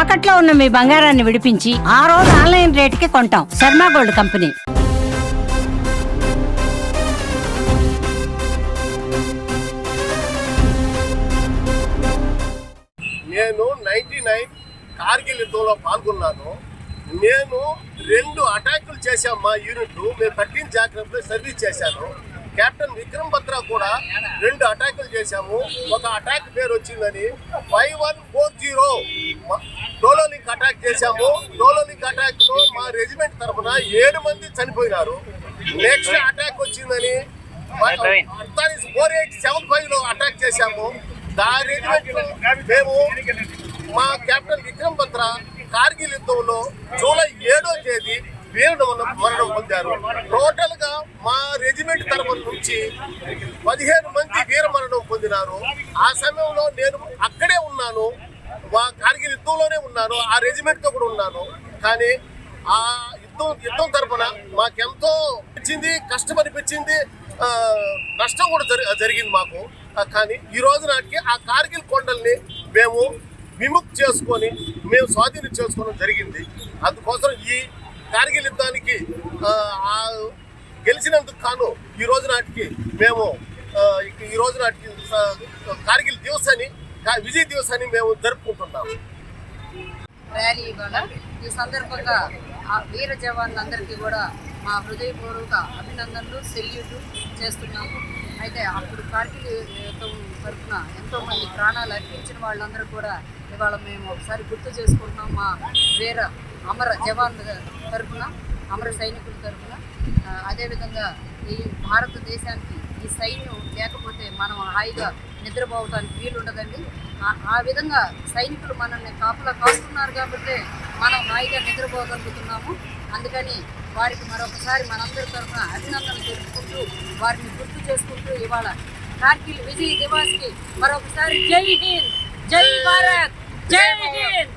తాకట్లో ఉన్న మీ బంగారాన్ని విడిపించి ఆ రోజు ఆన్లైన్ రేటుకి కొంటాం. Sharma gold company. నేను 99 కార్గిల్ యుద్ధంలో పాల్గొన్నాను. నేను 2 అటాకులు చేశాం. మా యూనిట్ మేము 13 జాగ్రత్తలు సర్వీస్ చేశాను. కెప్టెన్ విక్రమ్ బత్రా కూడా 2 అటాకులు చేశాము. ఒక అటాక్ పేరు వచ్చిందని 5140 డోలోలింక్ అటాక్ చేశాము. డోలోలింక్ అటాక్ లో మా రెజిమెంట్ తరఫున 7 మంది చనిపోయినారు. నెక్స్ట్ అటాక్ వచ్చిందని 4875 లో అటాక్ చేశాము. ఆ రెజిమెంట్ మేము మా కెప్టెన్ విక్రమ్ బత్రా కార్గిల్ యుద్ధంలో జూలై 7వ తేదీ వీర మరణం పొందారు. టోటల్ గా మా రెజిమెంట్ తరఫు నుంచి 15 మంది వీర మరణం పొందినారు. ఆ సమయంలో నేను అక్కడే ఉన్నాను, కార్గిల్ యుద్ధంలోనే ఉన్నాను, ఆ రెజిమెంట్ తో కూడా ఉన్నాను. కానీ ఆ యుద్ధం తరఫున మాకెంతో ఇచ్చింది, కష్టం అనిపించింది, నష్టం కూడా జరిగింది మాకు. కానీ ఈ రోజు నాటికి ఆ కార్గిల్ కొండల్ని మేము విముక్తి చేసుకొని మేము స్వాధీనం చేసుకోవడం జరిగింది. అందుకోసం ఈ కార్గిల్ యుద్ధానికి గెలిచినందుకు కాను ఈ రోజు నాటికి మేము కార్గిల్ దివస్ అని, విజయ్ దివస్ అని మేము జరుపుకుంటున్నాము. ర్యాలీ ఇవాళ ఈ సందర్భంగా ఆ వీర జవాన్లందరికీ కూడా మా హృదయపూర్వక అభినందనలు, సెల్యూట్ చేస్తున్నాము. అయితే అప్పుడు కార్గిల్ యుద్ధం తరఫున ఎంతోమంది ప్రాణాలు అర్పించిన వాళ్ళందరూ కూడా ఇవాళ మేము ఒకసారి గుర్తు చేసుకుంటున్నాం. మా వీర అమర జవాన్ల తరఫున, అమర సైనికుల తరఫున. అదేవిధంగా ఈ భారతదేశానికి ఈ సైన్యం లేకపోతే మనం హాయిగా నిద్రపోవడానికి వీలుండదండి. ఆ విధంగా సైనికులు మనల్ని కాపులా కాస్తున్నారు కాబట్టి మనం హాయిగా నిద్రపోగలుగుతున్నాము. అందుకని వారికి మరొకసారి మనందరి తరఫున అభినందనలు తెలుపుకుంటూ వారిని గుర్తు చేసుకుంటూ ఇవాళ కార్గిల్ విజయ్ దివాస్కి మరొకసారి జై హింద్, జై భారత్, జై హింద్.